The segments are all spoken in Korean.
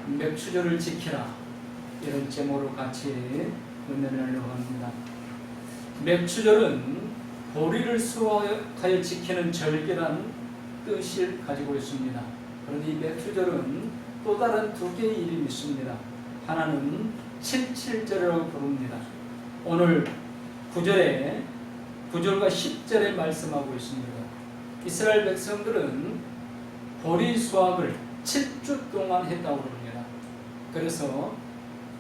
맥추절을 지키라, 이런 제목으로 같이 은혜를 하려고 합니다. 맥추절은 보리를 수확하여 지키는 절기란 뜻을 가지고 있습니다. 그런데 이 맥추절은 또 다른 두 개의 이름이 있습니다. 하나는 칠칠절이라고 부릅니다. 오늘 9절과 10절에 말씀하고 있습니다. 이스라엘 백성들은 보리 수확을 7주 동안 했다고 부릅니다. 그래서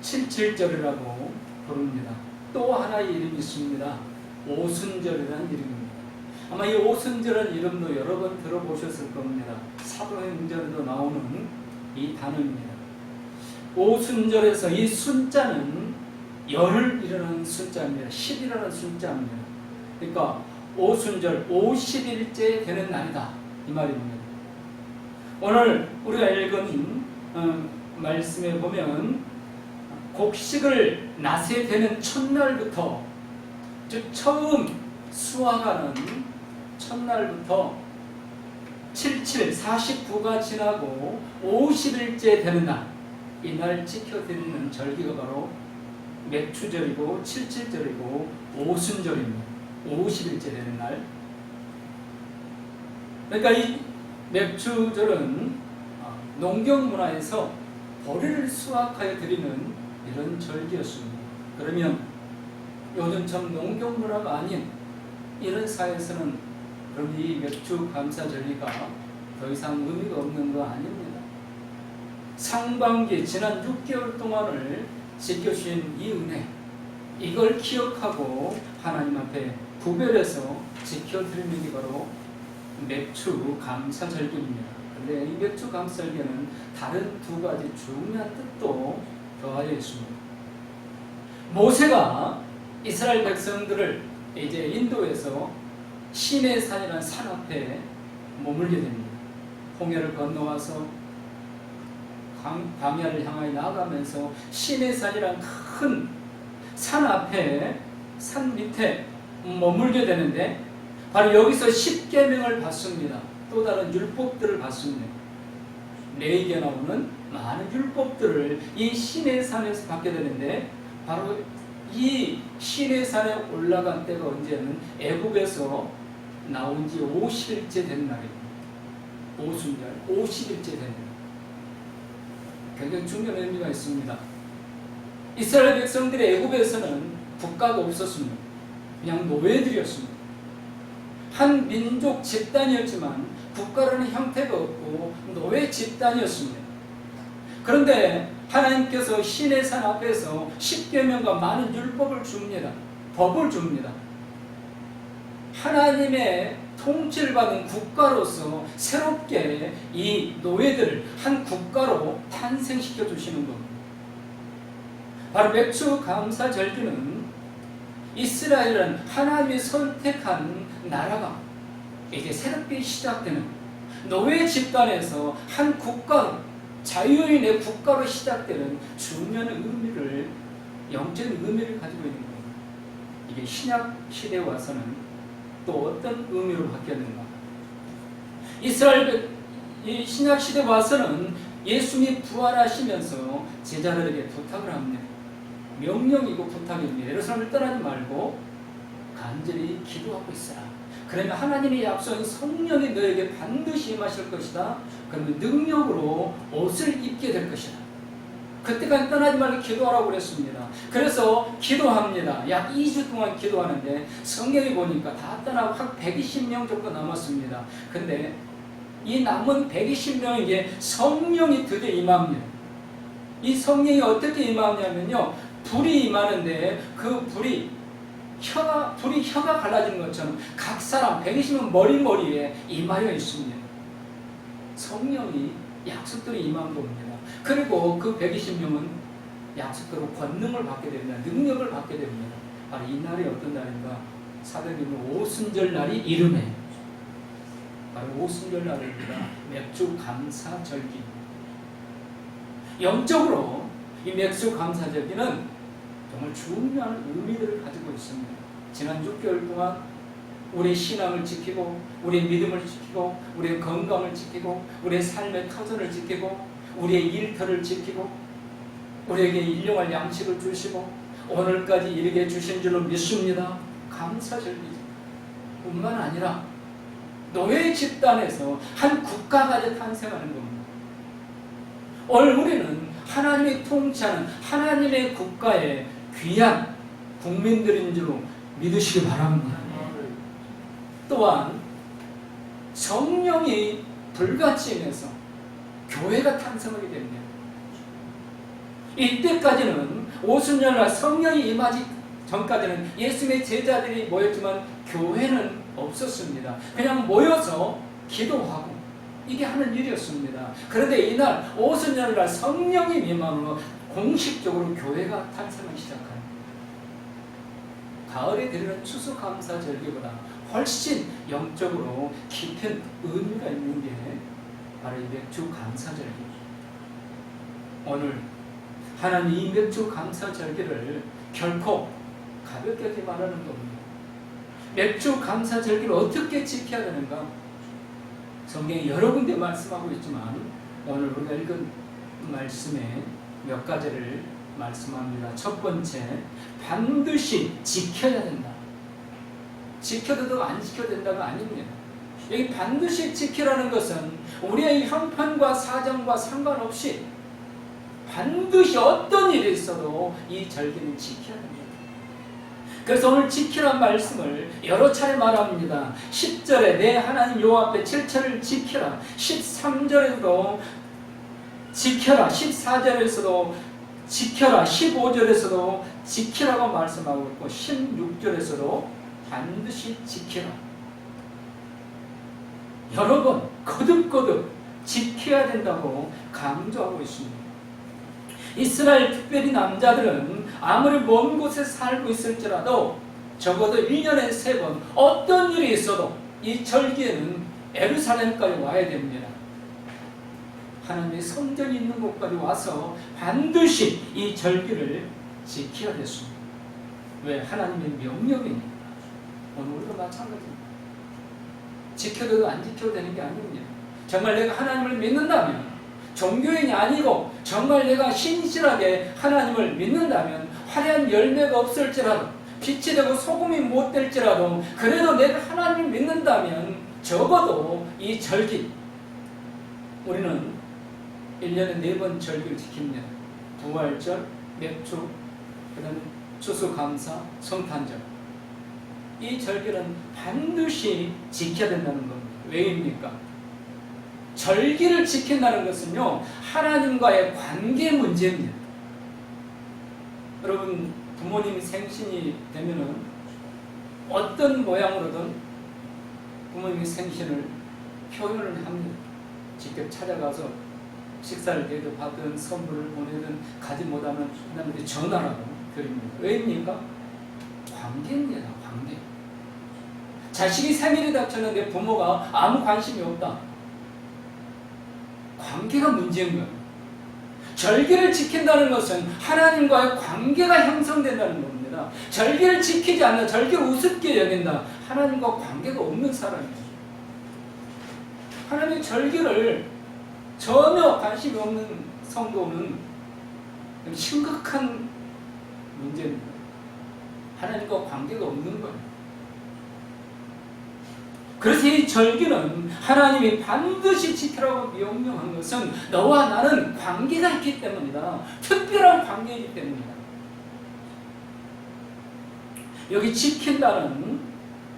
칠칠절이라고 부릅니다. 또 하나의 이름이 있습니다. 오순절이라는 이름입니다. 아마 이 오순절은 이름도 여러 번 들어보셨을 겁니다. 사도행전에도 나오는 이 단어입니다. 오순절에서 이 순자는 열을 이루는 순자입니다. 10이라는 순자입니다. 그러니까 오순절 50일째 되는 날이다, 이 말입니다. 오늘 우리가 읽은 말씀에 보면 곡식을 낫에 되는 첫날부터, 즉 처음 수확하는 첫날부터 49가 지나고 50일째 되는 날, 이날 지켜드리는 절기가 바로 맥추절이고 칠칠절이고 오순절입니다. 50일째 되는 날. 그러니까 이 맥추절은 농경 문화에서 보리를 수확하여 드리는 이런 절기였습니다. 그러면 요즘처럼 농경 문화가 아닌 이런 사회에서는 그럼 이 맥추 감사 절기가 더 이상 의미가 없는 거 아닙니다. 상반기 지난 6개월 동안을 지켜주신 이 은혜, 이걸 기억하고 하나님 앞에 구별해서 지켜드리는 게 바로 맥추 감사 절기입니다. 그런데 이 맥추 감사 절기는 다른 두 가지 중요한 뜻도 더하여 있습니다. 모세가 이스라엘 백성들을 이제 인도에서 시내산이라는 산 앞에 머물게 됩니다. 홍해를 건너와서 광야를 향하여 나아가면서 시내산이라는 큰 산 앞에, 산 밑에 머물게 되는데, 바로 여기서 10계명을 받습니다. 또 다른 율법들을 받습니다. 레위기에 나오는 많은 율법들을 이 시내산에서 받게 되는데, 바로 이 시내산에 올라간 때가 언제는 애굽에서 나온 지 50일째 된 날입니다. 오순절 50일째 된 날. 굉장히 중요한 의미가 있습니다. 이스라엘 백성들의 애굽에서는 국가가 없었습니다. 그냥 노예들이었습니다. 한 민족 집단이었지만 국가라는 형태가 없고 노예 집단이었습니다. 그런데 하나님께서 시내산 앞에서 10계명과 많은 율법을 줍니다. 법을 줍니다. 하나님의 통치를 받은 국가로서 새롭게 이 노예들을 한 국가로 탄생시켜 주시는 겁니다. 바로 맥추 감사 절기는 이스라엘은 하나님이 선택한 나라가 이제 새롭게 시작되는 노예 집단에서 한 국가로, 자유인의 국가로 시작되는 중요한 의미를, 영적인 의미를 가지고 있는 겁니다. 이게 신약 시대에 와서는 또 어떤 의미로 바뀌었는가? 이스라엘 이 신약 시대에 와서는 예수님이 부활하시면서 제자들에게 부탁을 합니다. 명령이고 부탁입니다. 예루살렘을 떠나지 말고 간절히 기도하고 있어라. 그러면 하나님이 약속한 성령이 너에게 반드시 임하실 것이다. 그러면 능력으로 옷을 입게 될 것이다. 그때까지 떠나지 말고 기도하라고 그랬습니다. 그래서 기도합니다. 약 2주 동안 기도하는데 성경에 보니까 다 떠나고 한 120명 정도 남았습니다. 근데 이 남은 120명에게 성령이 드디어 임합니다. 이 성령이 어떻게 임하냐면요, 불이 임하는데 그 불이 혀가 갈라지는 것처럼 각 사람 120명 머리에 임하여 있습니다. 성령이 약속대로 임한 겁니다. 그리고 그 120명은 약속대로 권능을 받게 됩니다. 능력을 받게 됩니다. 바로 이 날이 어떤 날인가? 사도행전 오순절 날이 이름에 바로 오순절 날입니다. 맥주 감사 절기. 영적으로 이 맥주 감사 절기는 정말 중요한 의미들을 가지고 있습니다. 지난 6개월 동안 우리의 신앙을 지키고, 우리의 믿음을 지키고, 우리의 건강을 지키고, 우리의 삶의 터전을 지키고, 우리의 일터를 지키고 우리에게 일용할 양식을 주시고 오늘까지 이르게 해주신 줄로 믿습니다. 감사절기죠. 뿐만 아니라 노예 집단에서 한 국가가 탄생하는 겁니다. 오늘 우리는 하나님이 통치하는 하나님의 국가의 귀한 국민들인 줄로 믿으시기 바랍니다. 또한 성령이 불같이 임해서 교회가 탄생하게 됩니다. 이때까지는 오순절날 성령이 임하기 전까지는 예수님의 제자들이 모였지만 교회는 없었습니다. 그냥 모여서 기도하고 이게 하는 일이었습니다. 그런데 이날 오순절날 성령이 임함으로 공식적으로 교회가 탄생하기 시작합니다. 가을에 드리는 추수감사절기보다 훨씬 영적으로 깊은 의미가 있는 게 바로 이 맥주 감사절기입니다. 오늘 하나님 이 맥주 감사절기를 결코 가볍게 하지 말라는 겁니다. 맥주 감사절기를 어떻게 지켜야 되는가? 성경에 여러 군데 말씀하고 있지만 오늘 우리가 읽은 말씀에 몇 가지를 말씀합니다. 첫 번째, 반드시 지켜야 된다. 지켜도 되고 안 지켜도 된다가 아닙니다. 여기 반드시 지키라는 것은 우리의 형편과 사정과 상관없이 반드시 어떤 일이 있어도 이 절기는 지켜야 됩니다. 그래서 오늘 지키란 말씀을 여러 차례 말합니다. 10절에 내 하나님 여호와 앞에 7절을 지키라. 13절에도 지켜라. 14절에서도 지켜라. 15절에서도 지키라고 말씀하고 있고 16절에서도 반드시 지키라. 여러 번 거듭거듭 지켜야 된다고 강조하고 있습니다. 이스라엘 특별히 남자들은 아무리 먼 곳에 살고 있을지라도 적어도 1년에 3번 어떤 일이 있어도 이 절기에는 예루살렘까지 와야 됩니다. 하나님의 성전이 있는 곳까지 와서 반드시 이 절기를 지켜야 됐습니다. 왜? 하나님의 명령이니까. 오늘 우리도 마찬가지입니다. 지켜도 안 지켜도 되는 게 아닙니다. 정말 내가 하나님을 믿는다면 종교인이 아니고 정말 내가 신실하게 하나님을 믿는다면 화려한 열매가 없을지라도 빛이 되고 소금이 못 될지라도 그래도 내가 하나님을 믿는다면 적어도 이 절기 우리는 1년에 4번 절기를 지킵니다. 부활절, 맥주, 그다음에 추수감사, 성탄절. 이 절기는 반드시 지켜야 된다는 겁니다. 왜입니까? 절기를 지킨다는 것은요, 하나님과의 관계 문제입니다. 여러분, 부모님 생신이 되면은 어떤 모양으로든 부모님의 생신을 표현을 합니다. 직접 찾아가서 식사를 대접하든 선물을 보내든 가지 못하면 하나님께 전화라고 드립니다. 왜입니까? 관계입니다. 관계. 자식이 생일이 닥쳤는데 부모가 아무 관심이 없다. 관계가 문제인 거예요. 절기를 지킨다는 것은 하나님과의 관계가 형성된다는 겁니다. 절기를 지키지 않는, 절기를 우습게 여긴다. 하나님과 관계가 없는 사람이에요. 하나님의 절기를 전혀 관심이 없는 성도는 심각한 문제입니다. 하나님과 관계가 없는 거예요. 그래서 이 절기는 하나님이 반드시 지키라고 명령한 것은 너와 나는 관계가 있기 때문이다. 특별한 관계이기 때문이다. 여기 지킨다는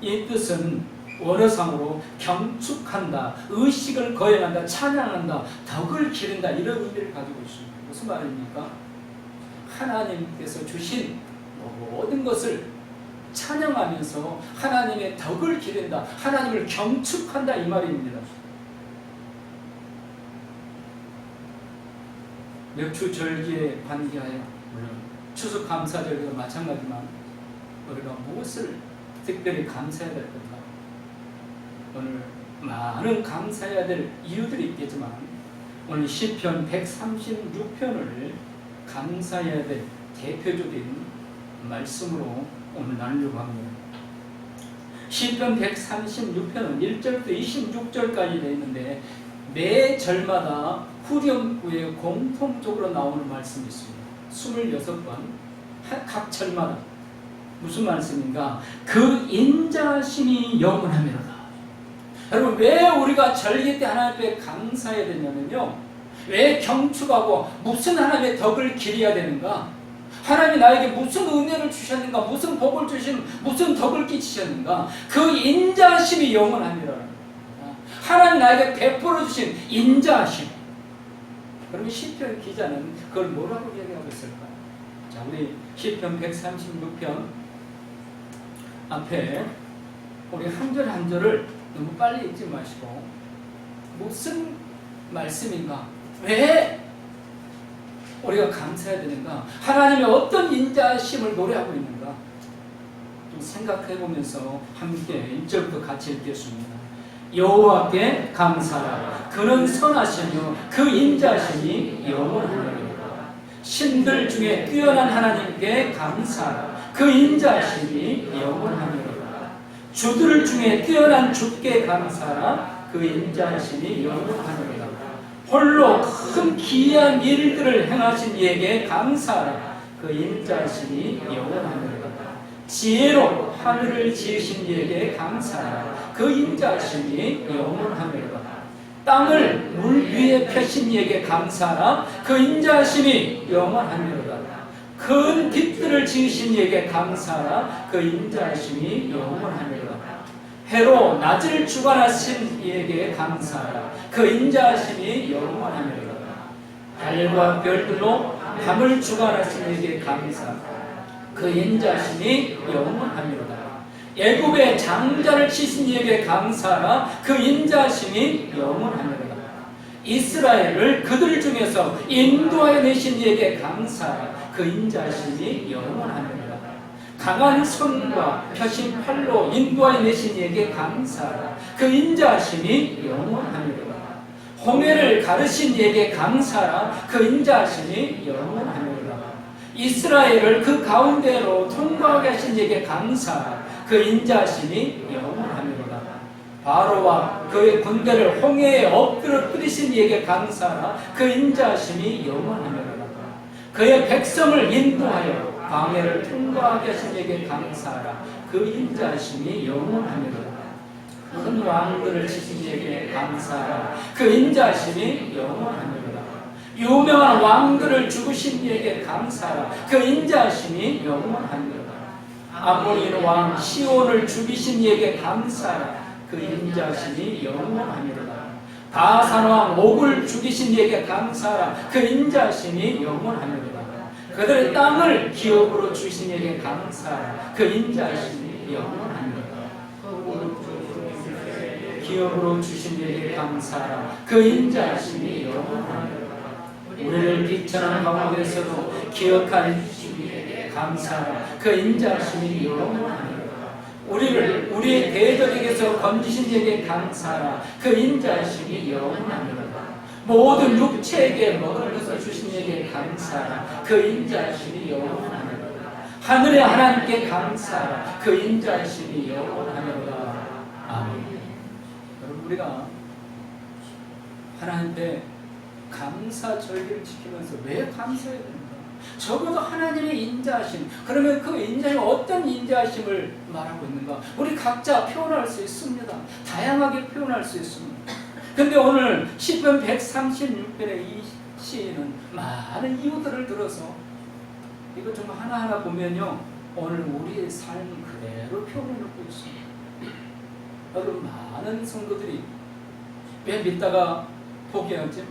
이 뜻은 원어상으로 경축한다, 의식을 거행한다, 찬양한다, 덕을 기른다 이런 의미를 가지고 있습니다. 무슨 말입니까? 하나님께서 주신 모든 것을 찬양하면서 하나님의 덕을 기른다, 하나님을 경축한다 이 말입니다. 맥주절기에 관계하여 물론 추수감사절기도 마찬가지만 우리가 무엇을 특별히 감사해야 될 건가? 오늘 많은 감사해야 될 이유들이 있겠지만 오늘 시편 136편을 감사해야 될 대표적인 말씀으로 오늘 나누려고 합니다. 시편 136편은 1절부터 26절까지 되어 있는데 매 절마다 후렴구에 공통적으로 나오는 말씀이 있습니다. 26번 각 절마다 무슨 말씀인가? 그 인자심이 영원하미로다. 여러분, 왜 우리가 절기 때 하나님 앞에 감사해야 되냐면요, 왜 경축하고 무슨 하나님의 덕을 기려야 되는가? 하나님이 나에게 무슨 은혜를 주셨는가? 무슨 복을 주신, 무슨 덕을 끼치셨는가? 그 인자심이 영원합니다. 하나님 나에게 베풀어 주신 인자심. 그러면 시편 기자는 그걸 뭐라고 얘기하고 있을까요? 자, 우리 시편 136편 앞에 우리 한 절 한 절을 너무 빨리 읽지 마시고 무슨 말씀인가? 왜 우리가 감사해야 되는가? 하나님의 어떤 인자심을 노래하고 있는가? 좀 생각해 보면서 함께 1절부터 같이 읽겠습니다. 여호와께 감사하라. 그는 선하시며 그 인자심이 영원하리로다. 신들 중에 뛰어난 하나님께 감사하라. 그 인자심이 영원하리로다. 주들 중에 뛰어난 주께 감사하라. 그 인자심이 영원하리로다. 홀로 큰 기이한 일들을 행하신 이에게 감사하라. 그 인자심이 영원하리로다. 지혜로 하늘을 지으신 이에게 감사하라. 그 인자심이 영원하리로다. 땅을 물 위에 펴신 이에게 감사하라. 그 인자심이 영원하리로다. 큰 빛들을 지으신 이에게 감사하라. 그 인자심이 영원하리로다. 해로 낮을 주관하신 이에게 감사하라. 그 인자심이 영원하리로다. 달과 별들로 밤을 주관하신 이에게 감사하라. 그 인자심이 영원하리로다. 애굽의 장자를 치신 이에게 감사하라. 그 인자심이 영원하리로다. 이스라엘을 그들 중에서 인도하여 내신 이에게 감사하라. 그 인자심이 영원하리로다. 강한 손과 펴신 팔로 인도하여 내신 이에게 감사하라. 그 인자심이 영원하리로다. 홍해를 가르신 이에게 감사하라. 그 인자심이 영원하리로다. 이스라엘을 그 가운데로 통과하게 하신 이에게 감사하라. 그 인자심이 영원하리로다. 바로와 그의 군대를 홍해에 엎드려 뿌리신 이에게 감사하라. 그 인자심이 영원하리로다. 그의 백성을 인도하여 광야를 통과하게 하신 이에게 감사하라. 그 인자심이 영원하리로다. 큰 왕들을 치신 이에게 감사하라. 그 인자심이 영원하리로다. 유명한 왕들을 죽으신 이에게 감사하라. 그 인자심이 영원하리로다. 아모리는 왕 시온을 죽이신 이에게 감사하라. 그 인자심이 영원하리로다. 바산 왕 옥을 죽이신 이에게 감사하라. 그 인자심이 영원하리로다. 그들의 땅을 기업으로 주신 이에게 감사하라. 그 인자심이 영원하리로다. 기업으로 주신 이에게 감사하라. 그 인자심이 영원하리로다. 우리를 비천한 가운데서도 기억하는 주님에게 감사하라. 그 인자심이 영원하리로다. 우리를 우리의 대적에게서 건지신 이에게 감사하라. 그 인자심이 영원하리로다. 모든 육체에게 먹을 것을 주신 이에게 감사하라. 그 인자심이 영원하리로다. 하늘의 하나님께 감사하라. 그 인자심이 영원하리로다. 아멘. 여러분, 우리가 하나님께 감사 절기를 지키면서 왜 감사해야 됩니까? 적어도 하나님의 인자하심. 그러면 그 인자하심, 어떤 인자하심을 말하고 있는가? 우리 각자 표현할 수 있습니다. 다양하게 표현할 수 있습니다. 근데 오늘 시편 136편의 이 시인은 많은 이유들을 들어서 이거 좀 하나하나 보면요, 오늘 우리의 삶을 그대로 표현해놓고 있습니다. 여러분, 많은 성도들이 왜 믿다가 포기하지?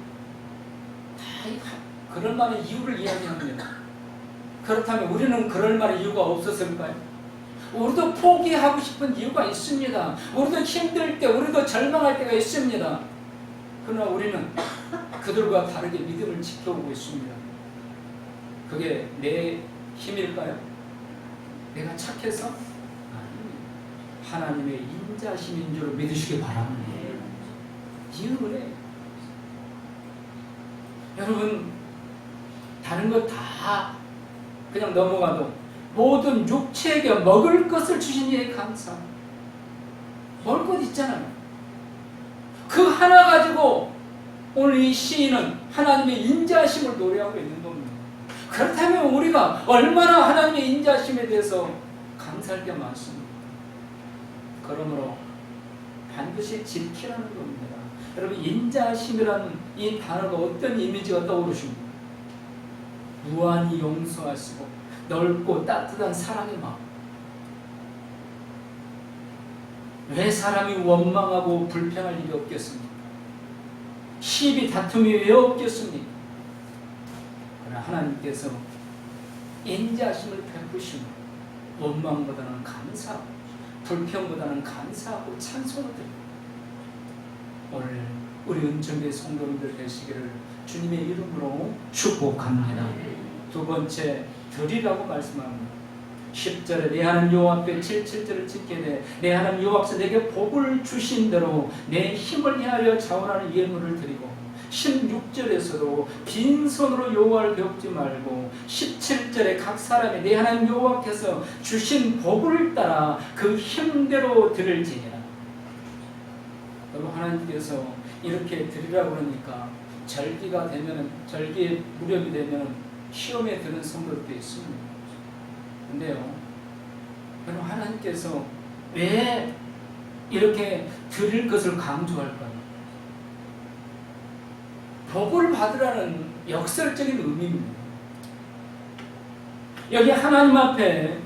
그럴 만한 이유를 이야기합니다. 그렇다면 우리는 그럴 만한 이유가 없었을까요? 우리도 포기하고 싶은 이유가 있습니다. 우리도 힘들 때, 우리도 절망할 때가 있습니다. 그러나 우리는 그들과 다르게 믿음을 지켜오고 있습니다. 그게 내 힘일까요? 내가 착해서? 아닙니다. 하나님의 인자심인 줄 믿으시기 바랍니다. 이유는 여러분, 다른 거 다 그냥 넘어가도 모든 육체에게 먹을 것을 주신 이에 감사합니다. 먹을 것 있잖아요. 그 하나 가지고 오늘 이 시인은 하나님의 인자하심을 노래하고 있는 겁니다. 그렇다면 우리가 얼마나 하나님의 인자하심에 대해서 감사할 게 많습니다. 그러므로 반드시 지키라는 겁니다. 여러분, 인자하심이라는 이 단어가 어떤 이미지가 떠오르십니까? 무한히 용서하시고 넓고 따뜻한 사랑의 마음. 왜 사람이 원망하고 불평할 일이 없겠습니까? 시비 다툼이 왜 없겠습니까? 그러나 하나님께서 인자하심을 베푸시며 원망보다는 감사하고 불평보다는 감사하고 찬송을 드립니다. 오늘 우리 은총교회 성도님들 되시기를 주님의 이름으로 축복합니다. 두 번째, 드리라고 말씀합니다. 10절에 내 하나님 여호와 앞에 7절을 지키게 돼 내 하나님 여호와께서 내게 복을 주신 대로 내 힘을 위하여 자원하는 예물을 드리고, 16절에서도 빈손으로 여호와를 배웁지 말고 17절에 각 사람이 내 하나님 여호와께서 주신 복을 따라 그 힘대로 드릴지니라. 여러분, 하나님께서 이렇게 드리라고 그러니까 절기가 되면, 절기 무렵이 되면 시험에 드는 성도들도 있습니다. 근데요, 여러분, 하나님께서 왜 이렇게 드릴 것을 강조할까요? 복을 받으라는 역설적인 의미입니다. 여기 하나님 앞에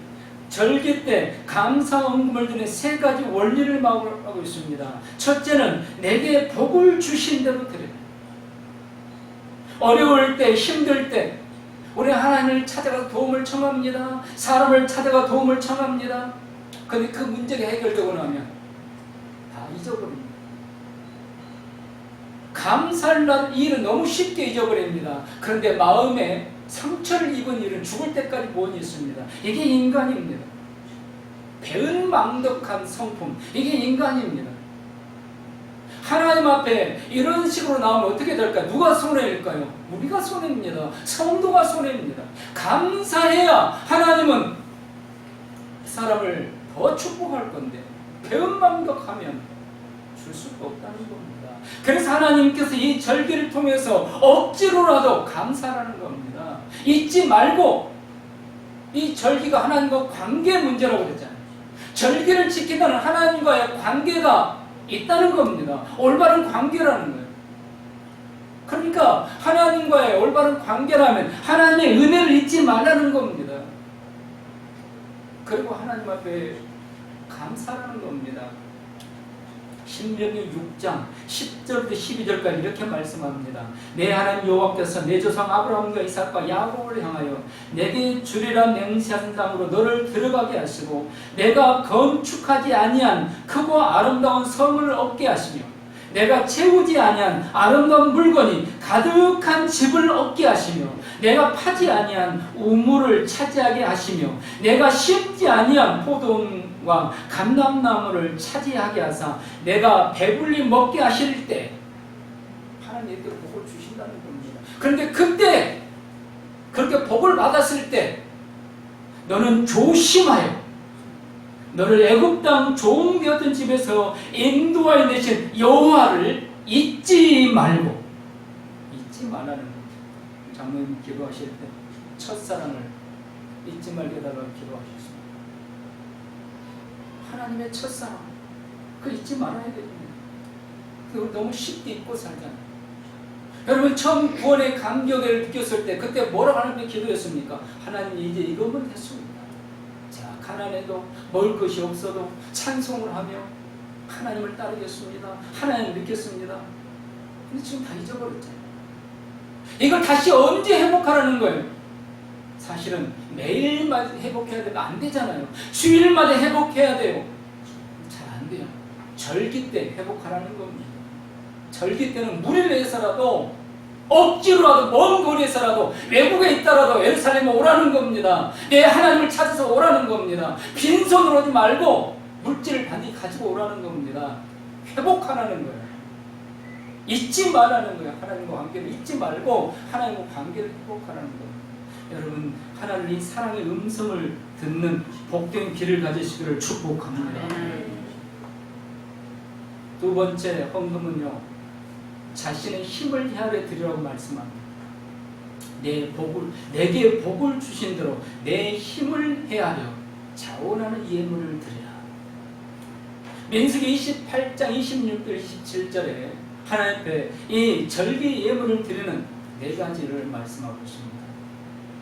절기 때 감사 헌금을 드리는 세 가지 원리를 말하고 있습니다. 첫째는 내게 복을 주신 대로 드려요. 어려울 때, 힘들 때 우리 하나님을 찾아가서 도움을 청합니다. 사람을 찾아가 도움을 청합니다. 그런데 그 문제가 해결되고 나면 다 잊어버립니다. 감사할 일은 너무 쉽게 잊어버립니다. 그런데 마음에 상처를 입은 일은 죽을 때까지 못 잊습니다. 이게 인간입니다. 배은망덕한 성품, 이게 인간입니다. 하나님 앞에 이런 식으로 나오면 어떻게 될까요? 누가 손해일까요? 우리가 손해입니다. 성도가 손해입니다. 감사해야 하나님은 사람을 더 축복할 건데 배은망덕하면 줄 수가 없다는 겁니다. 그래서 하나님께서 이 절기를 통해서 억지로라도 감사하라는 겁니다. 잊지 말고, 이 절기가 하나님과 관계 문제라고 그랬잖아요. 절기를 지킨다는 하나님과의 관계가 있다는 겁니다. 올바른 관계라는 거예요. 그러니까 하나님과의 올바른 관계라면 하나님의 은혜를 잊지 말라는 겁니다. 그리고 하나님 앞에 감사하는 겁니다. 신명기 6장 10절부터 12절까지 이렇게 말씀합니다. 내 하나님 여호와께서 내 조상 아브라함과 이삭과 야곱을 향하여 내게 주리라 맹세한 땅으로 너를 들어가게 하시고 내가 건축하지 아니한 크고 아름다운 성을 얻게 하시며 내가 채우지 아니한 아름다운 물건이 가득한 집을 얻게 하시며 내가 파지 아니한 우물을 차지하게 하시며 내가 심지 아니한 포도원과 감람나무를 차지하게 하사 내가 배불리 먹게 하실 때 하나님께 복을 주신다는 겁니다. 그런데 그때 그렇게 복을 받았을 때 너는 조심하여 너를 애굽 땅 종되었던 집에서 인도하여 내신 여호와를 잊지 말고, 잊지 말라는 겁니다. 장로님 기도하실 때 첫사랑을 잊지 말게다가 기도하셨습니다. 하나님의 첫사랑, 그거 잊지 말아야 됩니다. 그걸 너무 쉽게 잊고 살잖아요. 여러분, 처음 구원의 감격을 느꼈을 때 그때 뭐라고 하나님께 기도했습니까? 하나님, 이제 이것만 됐습니다. 가난해도 먹을 것이 없어도 찬송을 하며 하나님을 따르겠습니다. 하나님을 믿겠습니다. 근데 지금 다 잊어버렸잖아요. 이걸 다시 언제 회복하라는 거예요? 사실은 매일마다 회복해야 되면 안 되잖아요. 주일마다 회복해야 돼요. 잘 안 돼요. 절기 때 회복하라는 겁니다. 절기 때는 무리를 해서라도 억지로라도 먼 거리에서라도 외국에 있다라도 예루살렘에 오라는 겁니다. 내 하나님을 찾아서 오라는 겁니다. 빈손으로 오지 말고 물질을 반드시 가지고 오라는 겁니다. 회복하라는 거예요. 잊지 말라는 거예요. 하나님과 관계를 잊지 말고 하나님과 관계를 회복하라는 거예요. 여러분, 하나님이 사랑의 음성을 듣는 복된 길을 가지시기를 축복합니다. 두 번째 헌금은요, 자신의 힘을 헤아려 드리라고 말씀합니다. 내게 복을 주신 대로 내 힘을 헤아려 자원하는 예물을 드리라. 민수기 28장 26절 27절에 하나님 앞에 이 절기 예물을 드리는 네 가지를 말씀하고 있습니다.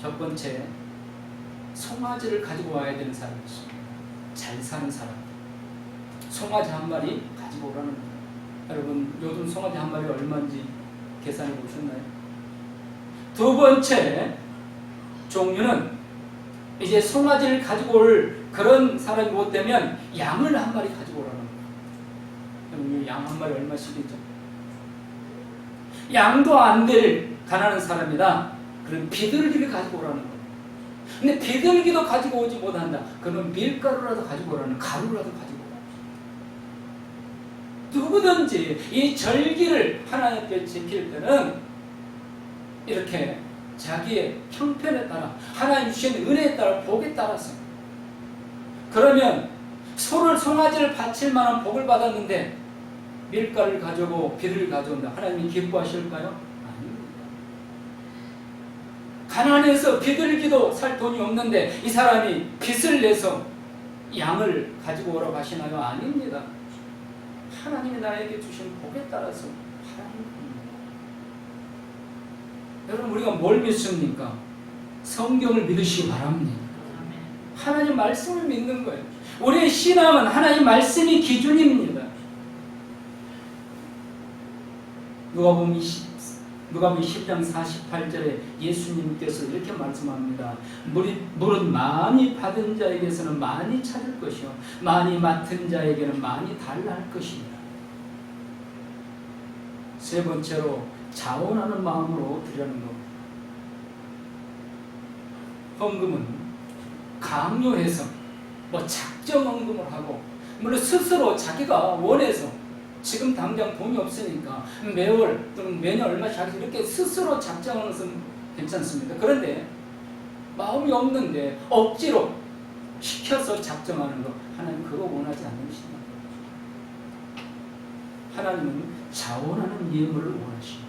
첫 번째, 송아지를 가지고 와야 되는 사람이 있습니다. 잘 사는 사람. 송아지 한 마리 가지고 오라는 거예요. 여러분, 요즘 송아지 한 마리 얼마인지 계산해 보셨나요? 두 번째 종류는 이제 송아지를 가지고 올 그런 사람이 못 되면 양을 한 마리 가지고 오라는 거예요. 양 한 마리 얼마씩이죠? 양도 안 될 가난한 사람이다. 그럼 비둘기를 가지고 오라는 거예요. 근데 비둘기도 가지고 오지 못한다. 그러면 밀가루라도 가지고 오라는, 가루라도 가지고 오라. 누구든지 이 절기를 하나님 앞에 지킬 때는 이렇게 자기의 형편에 따라 하나님 주신 은혜에 따라 복에 따라서, 그러면 송아지를 바칠 만한 복을 받았는데 밀가루를 가져오고 비를 가져온다. 하나님이 기뻐하실까요? 아닙니다. 가난해서 비둘기도 살 돈이 없는데 이 사람이 빚을 내서 양을 가지고 오라고 하시나요? 아닙니다. 하나님이 나에게 주신 복에 따라서 하나님. 여러분, 우리가 뭘 믿습니까? 성경을 믿으시기 바랍니다. 하나님 말씀을 믿는 거예요. 우리의 신앙은 하나님 말씀이 기준입니다. 누가복음 10장 48절에 예수님께서 이렇게 말씀합니다. 물은 많이 받은 자에게서는 많이 찾을 것이요 많이 맡은 자에게는 많이 달라 할 것입니다. 세 번째로 자원하는 마음으로 드리는 것. 헌금은 강요해서 작정 헌금을 하고, 물론 스스로 자기가 원해서 지금 당장 돈이 없으니까 매월 또는 매년 얼마씩 하겠다 이렇게 스스로 작정하는 것은 괜찮습니다. 그런데 마음이 없는데 억지로 시켜서 작정하는 것, 하나님 그거 원하지 않으십니다. 하나님은 자원하는 예물을 원하십니다.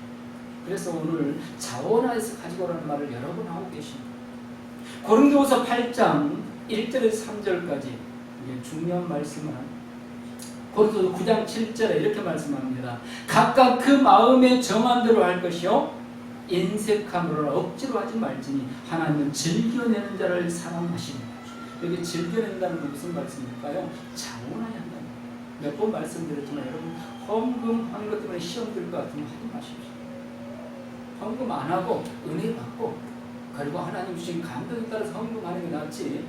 그래서 오늘 자원하여서 가지고 오라는 말을 여러 번 하고 계십니다. 고린도후서 8장 1절에서 3절까지 중요한 말씀을 고린도서 9장 7절에 이렇게 말씀합니다. 각각 그 마음에 정한 대로 할 것이요 인색함으로나 억지로 하지 말지니 하나님은 즐겨내는 자를 사랑하십니다. 여기 즐겨낸다는 건 무슨 말씀일까요? 자원해야 한다. 몇 번 말씀드렸지만 여러분, 헌금하는 것 때문에 시험 들 것 같으면 하지 마십시오. 헌금 안 하고 은혜 받고, 그리고 하나님 주신 감동에 따라서 헌금하는 게 낫지,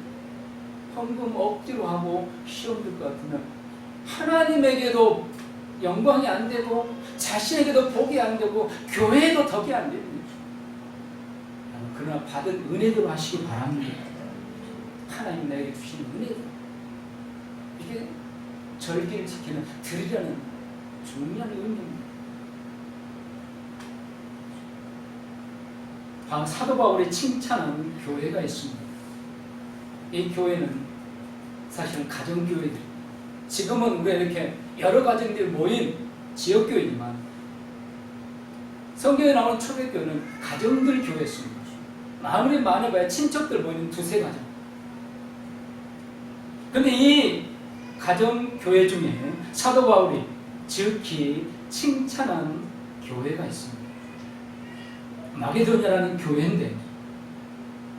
헌금 억지로 하고 시험 들 것 같으면 하나님에게도 영광이 안 되고 자신에게도 복이 안 되고 교회에도 덕이 안 됩니다. 그러나 받은 은혜대로 하시기 바랍니다. 하나님 나에게 주신 은혜대로. 이게 절기를 지키는, 드리려는 중요한 의미입니다. 사도 바울이 칭찬한 교회가 있습니다. 이 교회는 사실은 가정교회들, 지금은 우리가 이렇게 여러 가정들이 모인 지역교회지만 성경에 나오는 초대교회는 가정들 교회였습니다. 아무리 많아봐야 친척들 모이는 두세 가정. 그런데 이 가정교회 중에 사도 바울이 지극히 칭찬한 교회가 있습니다. 마게도냐라는 교회인데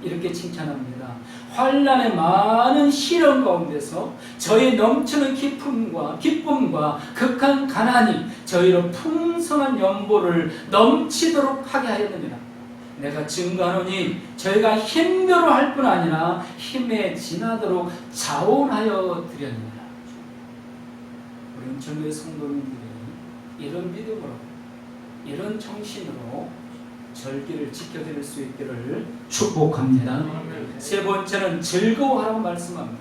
이렇게 칭찬합니다. 환난의 많은 시련 가운데서 저희 넘치는 기쁨과 극한 가난이 저희로 풍성한 연보를 넘치도록 하게 하였느니라. 내가 증거하노니 저희가 힘대로 할 뿐 아니라 힘에 지나도록 자원하여 드렸느니라. 우리 은총교회 성도님들이 이런 믿음으로, 이런 정신으로 절기를 지켜드릴 수 있기를 축복합니다. 세 번째는 즐거워하라고 말씀합니다.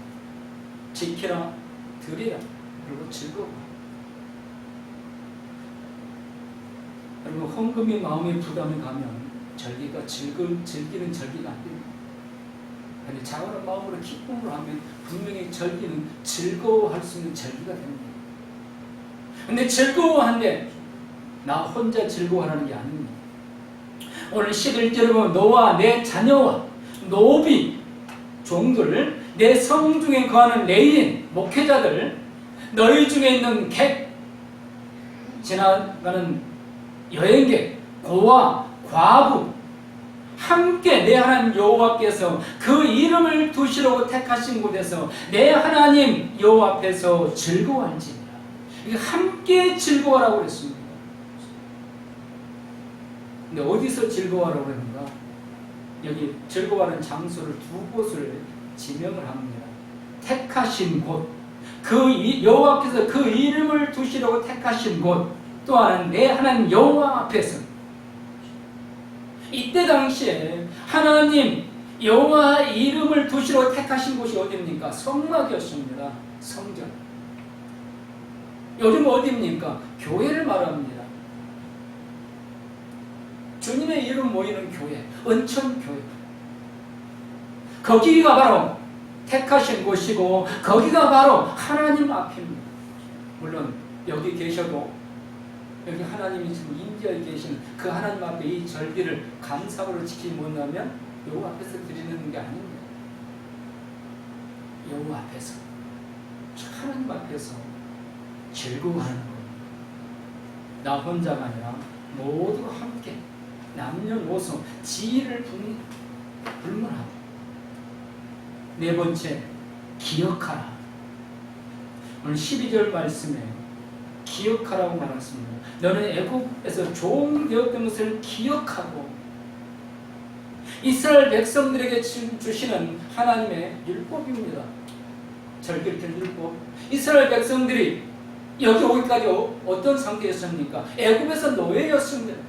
지키라, 드리라, 그리고 즐거워. 여러분, 헌금이 마음의 부담이 가면 절기가 즐기는 절기가 안 됩니다. 그런데 자원한 마음으로 기쁨으로 하면 분명히 절기는 즐거워할 수 있는 절기가 됩니다. 그런데 즐거워한데 나 혼자 즐거워하는 게 아닙니다. 오늘 11절에 보면 너와 내 자녀와 노비 종들, 내 성 중에 거하는 레위인 목회자들, 너희 중에 있는 객, 지나가는 여행객, 고아, 과부, 함께 내 하나님 여호와께서 그 이름을 두시려고 택하신 곳에서 내 하나님 여호와 앞에서 즐거워할지니라. 함께 즐거워하라고 그랬습니다. 근데 어디서 즐거워하라고 그러는가? 여기 즐거워하는 장소를 두 곳을 지명을 합니다. 택하신 곳, 그 여호와께서 그 이름을 두시려고 택하신 곳, 또한 내 하나님 여호와 앞에서. 이때 당시에 하나님 여호와 이름을 두시려고 택하신 곳이 어디입니까? 성막이었습니다. 성전. 요즘 어디입니까? 교회를 말합니다. 주님의 이름 모이는 교회, 은천교회. 거기가 바로 택하신 곳이고 거기가 바로 하나님 앞입니다. 물론 여기 계셔도 여기 하나님이 지금 인도에 계신 그 하나님 앞에 이 절기를 감사로 지키지 못하면 여호와 앞에서 드리는 게 아닙니다. 여호와 앞에서, 하나님 앞에서 즐거워하는 겁니다. 나 혼자가 아니라 모두가 함께 남녀노소 지혜를 불문하고. 네 번째, 기억하라. 오늘 12절 말씀에 기억하라고 말했습니다. 너는 애굽에서 종되었던 것을 기억하고. 이스라엘 백성들에게 주시는 하나님의 율법입니다. 절기를 율법. 이스라엘 백성들이 여기 오기까지 어떤 상태였습니까? 애굽에서 노예였습니다.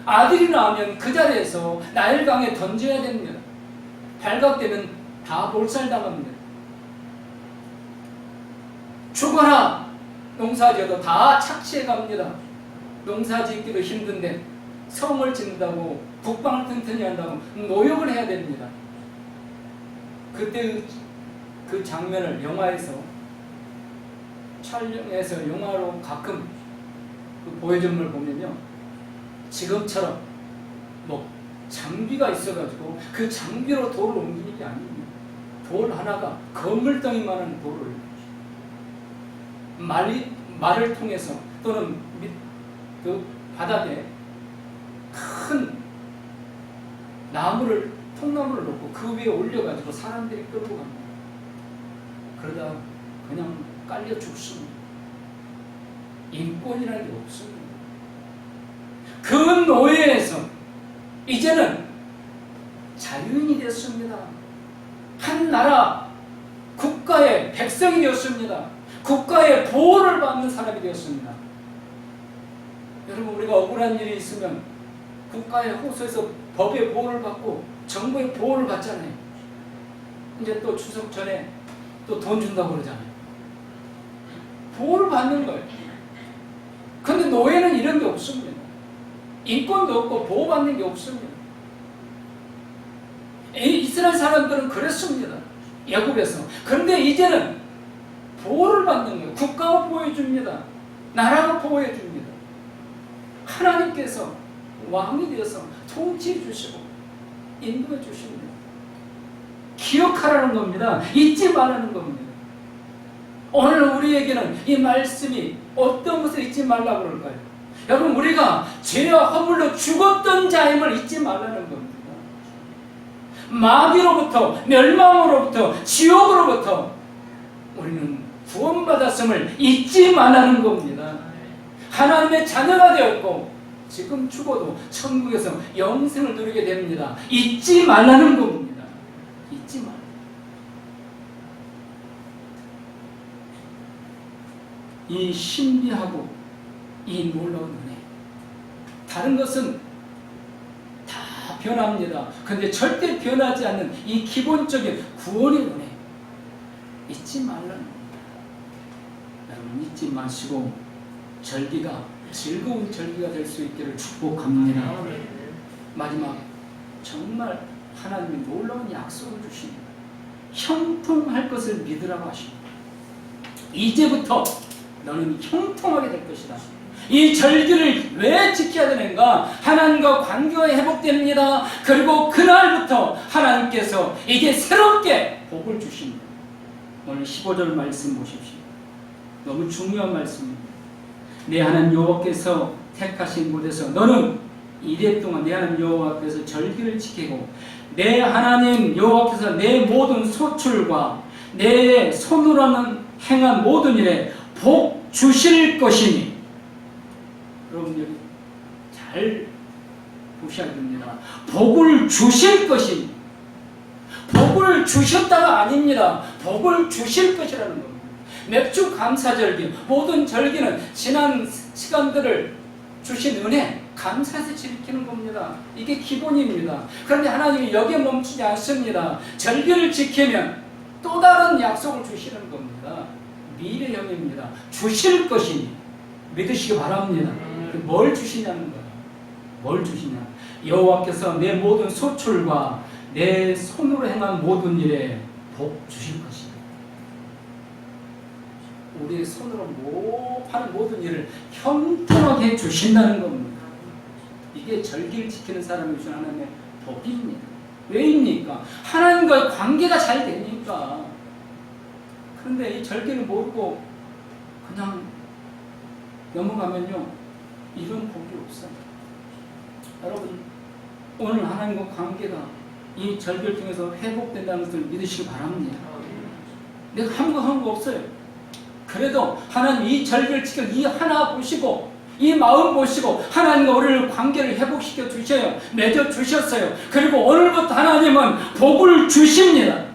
아들이 나오면 그 자리에서 나일강에 던져야 됩니다. 발각되면 다 몰살당합니다. 죽어라! 농사지어도 다 착취해 갑니다. 농사짓기도 힘든데 성을 짓는다고 국방을 튼튼히 한다고 노역을 해야 됩니다. 그때 그 장면을 영화에서 촬영해서 영화로 가끔 그 보여준 걸 보면요, 지금처럼 뭐 장비가 있어가지고 그 장비로 돌을 옮기는 게 아닙니다. 돌 하나가 건물덩이만한 돌을 말을 통해서 또는 그 바닥에 큰 나무를, 통나무를 놓고 그 위에 올려가지고 사람들이 끌고 갑니다. 그러다 그냥 깔려 죽습니다. 인권이라는 게 없습니다. 그 노예에서 이제는 자유인이 되었습니다. 한 나라 국가의 백성이 되었습니다. 국가의 보호를 받는 사람이 되었습니다. 여러분, 우리가 억울한 일이 있으면 국가의 호소에서 법의 보호를 받고 정부의 보호를 받잖아요. 이제 또 추석 전에 또 돈 준다고 그러잖아요. 보호를 받는 거예요. 그런데 노예는 이런 게 없습니다. 인권도 없고 보호받는 게 없습니다. 이스라엘 사람들은 그랬습니다. 애굽에서. 그런데 이제는 보호를 받는 거예요. 국가가 보호해줍니다. 나라가 보호해줍니다. 하나님께서 왕이 되어서 통치해 주시고 인도해 주십니다. 기억하라는 겁니다. 잊지 말라는 겁니다. 오늘 우리에게는 이 말씀이 어떤 것을 잊지 말라고 그럴까요? 여러분, 우리가 죄와 허물로 죽었던 자임을 잊지 말라는 겁니다. 마귀로부터, 멸망으로부터, 지옥으로부터 우리는 구원받았음을 잊지 말라는 겁니다. 하나님의 자녀가 되었고 지금 죽어도 천국에서 영생을 누리게 됩니다. 잊지 말라는 겁니다. 잊지 말라. 이 신비하고 이 놀라운 은혜, 다른 것은 다 변합니다. 그런데 절대 변하지 않는 이 기본적인 구원의 은혜 잊지 말라는 겁니다. 여러분, 잊지 마시고 절기가 즐거운 절기가 될 수 있기를 축복합니다. 마지막, 정말 하나님이 놀라운 약속을 주십니다. 형통할 것을 믿으라고 하십니다. 이제부터 너는 형통하게 될 것이다. 이 절기를 왜 지켜야 되는가? 하나님과 관계가 회복됩니다. 그리고 그날부터 하나님께서 이제 새롭게 복을 주십니다. 오늘 15절 말씀 보십시오. 너무 중요한 말씀입니다. 내 하나님 여호와께서 택하신 곳에서 너는 이래 동안 내 하나님 여호와 앞에서 절기를 지키고 내 하나님 여호와께서 내 모든 소출과 내 손으로는 행한 모든 일에 복 주실 것이니. 여러분 여기 잘 보셔야 됩니다. 복을 주실 것이니. 복을 주셨다가 아닙니다. 복을 주실 것이라는 겁니다. 맥주 감사절기, 모든 절기는 지난 시간들을 주신 은혜, 감사해서 지키는 겁니다. 이게 기본입니다. 그런데 하나님이 여기에 멈추지 않습니다. 절기를 지키면 또 다른 약속을 주시는 겁니다. 미래형입니다. 주실 것이니 믿으시기 바랍니다. 뭘 주시냐는 거예요. 뭘 주시냐? 여호와께서 내 모든 소출과 내 손으로 행한 모든 일에 복 주실 것이다. 우리의 손으로 하는 모든 일을 형통하게 주신다는 겁니다. 이게 절기를 지키는 사람이 주신 하나님의 복입니다. 왜입니까? 하나님과의 관계가 잘 되니까. 그런데 이 절기를 모르고 그냥 넘어가면요, 이런 복이 없어요. 여러분, 오늘 하나님과 관계가 이 절기를 통해서 회복된다는 것을 믿으시기 바랍니다. 내가 한 거 없어요. 그래도 하나님 이 절기를 지켜 이 하나 보시고 이 마음 보시고 하나님과 우리를 관계를 회복시켜 주셔요. 맺어 주셨어요. 그리고 오늘부터 하나님은 복을 주십니다.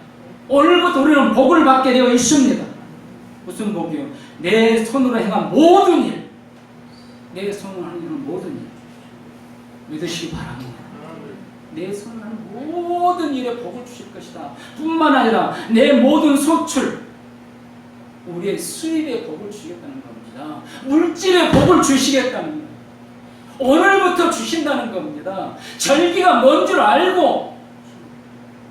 오늘부터 우리는 복을 받게 되어 있습니다. 무슨 복이요? 내 손으로 행한 모든 일, 내 손으로 하는 모든 일 믿으시기 바랍니다. 내 손으로 하는 모든 일에 복을 주실 것이다. 뿐만 아니라 내 모든 소출, 우리의 수입에 복을 주시겠다는 겁니다. 물질에 복을 주시겠다는 겁니다. 오늘부터 주신다는 겁니다. 절기가 뭔 줄 알고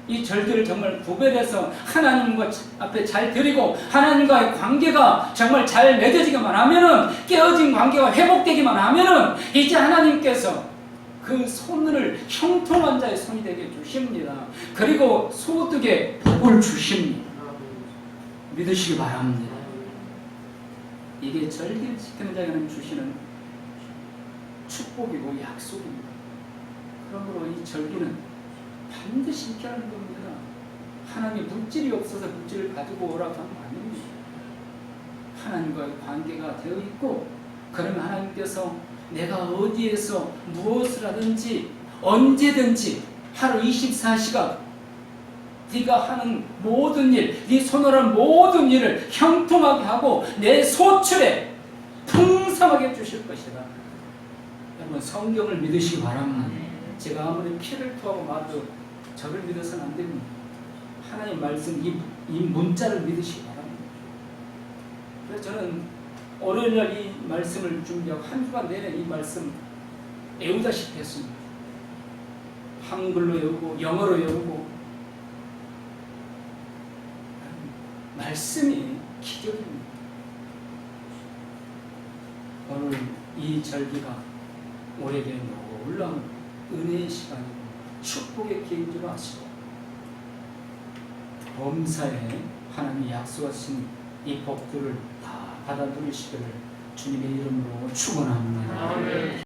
이 절기를 정말 구별해서 하나님과 앞에 잘 드리고 하나님과의 관계가 정말 잘 맺어지기만 하면은, 깨어진 관계가 회복되기만 하면은 이제 하나님께서 그 손을 형통한 자의 손이 되게 주십니다. 그리고 소득에 복을 주십니다. 믿으시기 바랍니다. 이게 절기를 지키는 자에게는 주시는 축복이고 약속입니다. 그러므로 이 절기는 반드시 지켜야 하는 겁니다. 하나님이 물질이 없어서 물질을 가지고 오라고 하는 거 아닙니다. 하나님과의 관계가 되어 있고, 그러면 하나님께서 내가 어디에서 무엇을 하든지 언제든지 하루 24시간 네가 하는 모든 일, 네 손으로 하는 모든 일을 형통하게 하고 내 소출에 풍성하게 주실 것이다. 여러분, 성경을 믿으시기 바랍니다. 제가 아무리 피를 토하고 마도 저를 믿어서는 안 됩니다. 하나님 말씀, 이 문자를 믿으시기 바랍니다. 그래서 저는 월요일날 이 말씀을 준비하고 한 주간 내내 이 말씀 외우다시피 했습니다. 한글로 외우고 영어로 외우고. 말씀이 기적입니다. 오늘 이 절기가 우리에게 놀라운 은혜의 시간이고 축복의 기회인 줄 아시고, 범사에 하나님이 약속하신 이 복들을 다 받아 누리시기를 주님의 이름으로 축원합니다. 아멘.